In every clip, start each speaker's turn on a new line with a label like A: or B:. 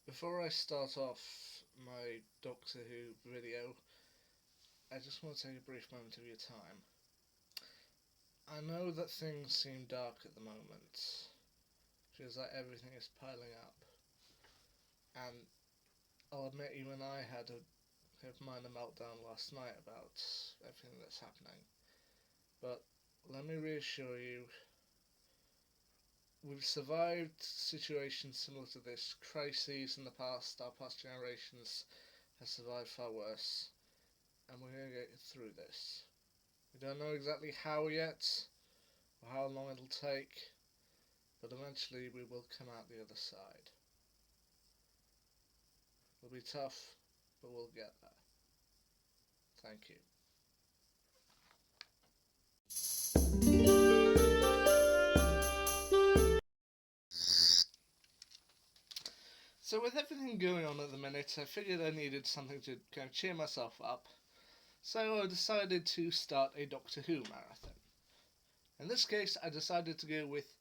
A: Before I start off my Doctor Who video, I just want to take a brief moment of your time. I know that things seem dark at the moment. Feels like everything is piling up. And I'll admit, even I had a minor meltdown last night about everything that's happening. But let me reassure you, we've survived situations similar to this, crises in the past. Our past generations have survived far worse, and we're going to get through this. We don't know exactly how yet, or how long it'll take, but eventually we will come out the other side. It'll be tough, but we'll get there. Thank you. So with everything going on at the minute, I figured I needed something to kind of cheer myself up. So I decided to start a Doctor Who marathon. In this case, I decided to go with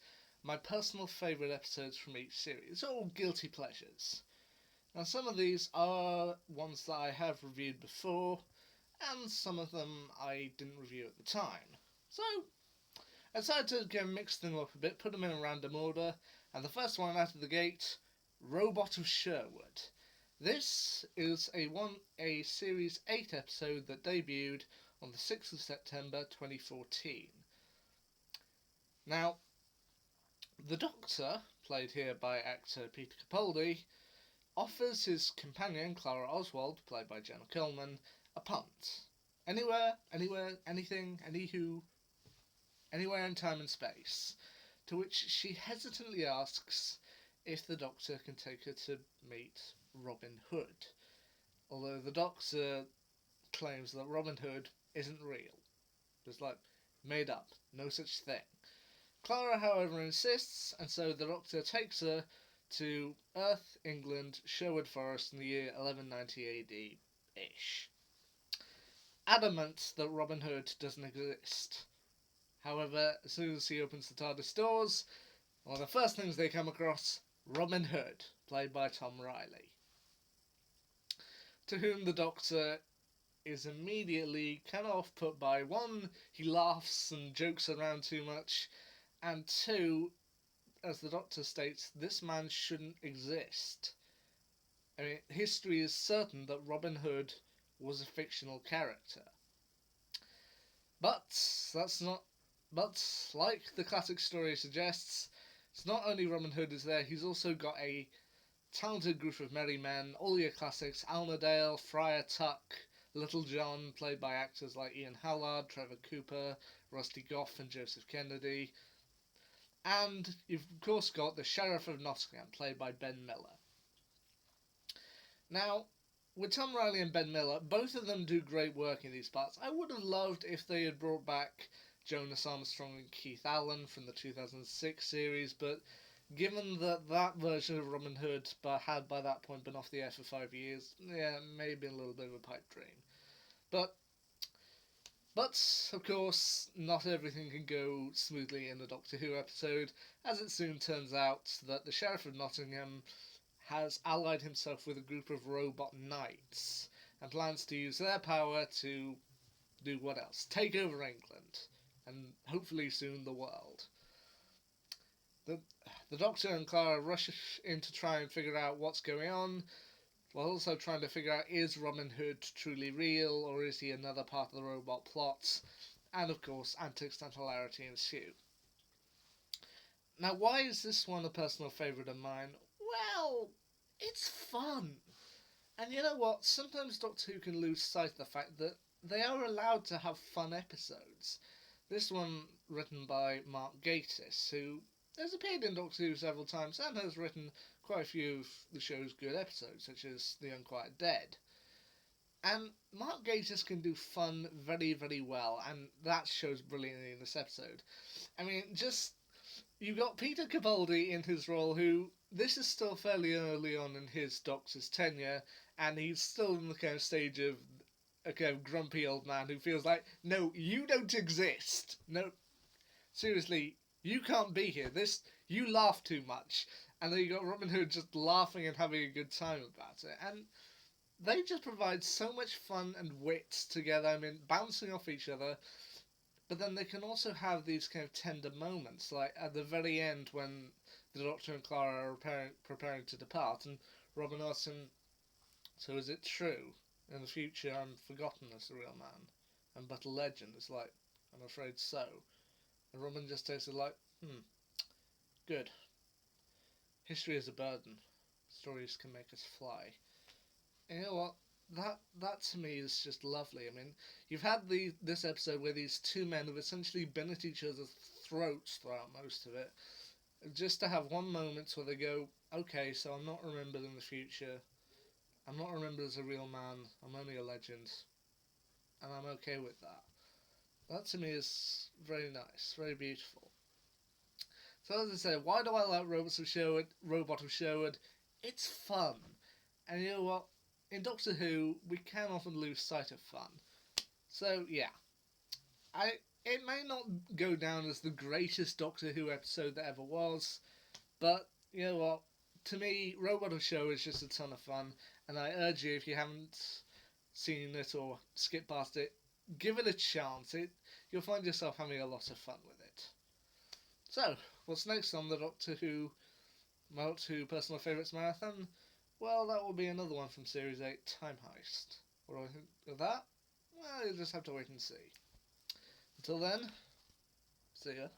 A: my personal favourite episodes from each series, all guilty pleasures. Now some of these are ones that I have reviewed before, and some of them I didn't review at the time. So I decided to mix them up a bit, put them in a random order, and the first one out of the gate, Robot of Sherwood. This is a series 8 episode that debuted on the 6th of September 2014. Now, the Doctor, played here by actor Peter Capaldi, offers his companion Clara Oswald, played by Jenna Coleman, a punt. Anywhere, anything, anywho, anywhere in time and space. To which she hesitantly asks if the Doctor can take her to meet Robin Hood. Although the Doctor claims that Robin Hood isn't real. Just made up, no such thing. Clara, however, insists, and so the Doctor takes her to Earth, England, Sherwood Forest in the year 1190 AD-ish. Adamant that Robin Hood doesn't exist. However, as soon as he opens the TARDIS doors, one of the first things they come across, Robin Hood, played by Tom Riley, to whom the Doctor is immediately kind of off put by. One, he laughs and jokes around too much, and two, as the Doctor states, this man shouldn't exist. I mean, history is certain that Robin Hood was a fictional character. But that's not. But like the classic story suggests, it's not only Robin Hood is there. He's also got a talented group of merry men, all your classics: Almerdale, Friar Tuck, Little John, played by actors like Ian Hallard, Trevor Cooper, Rusty Goff, and Joseph Kennedy. And you've of course got the Sheriff of Nottingham, played by Ben Miller. Now, with Tom Riley and Ben Miller, both of them do great work in these parts. I would have loved if they had brought back Jonas Armstrong and Keith Allen from the 2006 series, but given that that version of Robin Hood had by that point been off the air for 5 years, yeah, maybe a little bit of a pipe dream. But of course, not everything can go smoothly in a Doctor Who episode, as it soon turns out that the Sheriff of Nottingham has allied himself with a group of robot knights and plans to use their power to do what else? Take over England, and hopefully soon the world. The Doctor and Clara rush in to try and figure out what's going on, while also trying to figure out, is Robin Hood truly real, or is he another part of the robot plot? And of course, antics and hilarity ensue. Now, why is this one a personal favourite of mine? Well, it's fun. And you know what? Sometimes Doctor Who can lose sight of the fact that they are allowed to have fun episodes. This one, written by Mark Gatiss, who has appeared in Doctor Who several times and has written quite a few of the show's good episodes, such as The Unquiet Dead. And Mark Gatiss can do fun very, very well, and that shows brilliantly in this episode. I mean, you've got Peter Capaldi in his role, who, this is still fairly early on in his Doctor's tenure, and he's still in the kind of stage of a kind of grumpy old man who feels like, no, you don't exist. No, seriously, you can't be here. You laugh too much. And then you got Robin Hood just laughing and having a good time about it. And they just provide so much fun and wit together. I mean, bouncing off each other, but then they can also have these kind of tender moments, like at the very end when the Doctor and Clara are preparing to depart, and Robin asks him, "So is it true? In the future, I'm forgotten as the real man, and but a legend." It's like, "I'm afraid so." And Robin just takes it like, good. History is a burden. Stories can make us fly." And you know what? That to me is just lovely. I mean, you've had this episode where these two men have essentially been at each other's throats throughout most of it, just to have one moment where they go, "Okay, so I'm not remembered in the future. I'm not remembered as a real man. I'm only a legend, and I'm okay with that." That to me is very nice, very beautiful. So as I say, why do I like Robot of Sherwood? It's fun. And you know what? In Doctor Who, we can often lose sight of fun. So yeah, I it may not go down as the greatest Doctor Who episode that ever was, but you know what? To me, Robot of Show is just a ton of fun, and I urge you, if you haven't seen it or skipped past it, give it a chance. You'll find yourself having a lot of fun with it. So, what's next on the my Doctor Who personal favourites marathon? Well, that will be another one from Series 8, Time Heist. What do I think of that? Well, you'll just have to wait and see. Until then, see ya.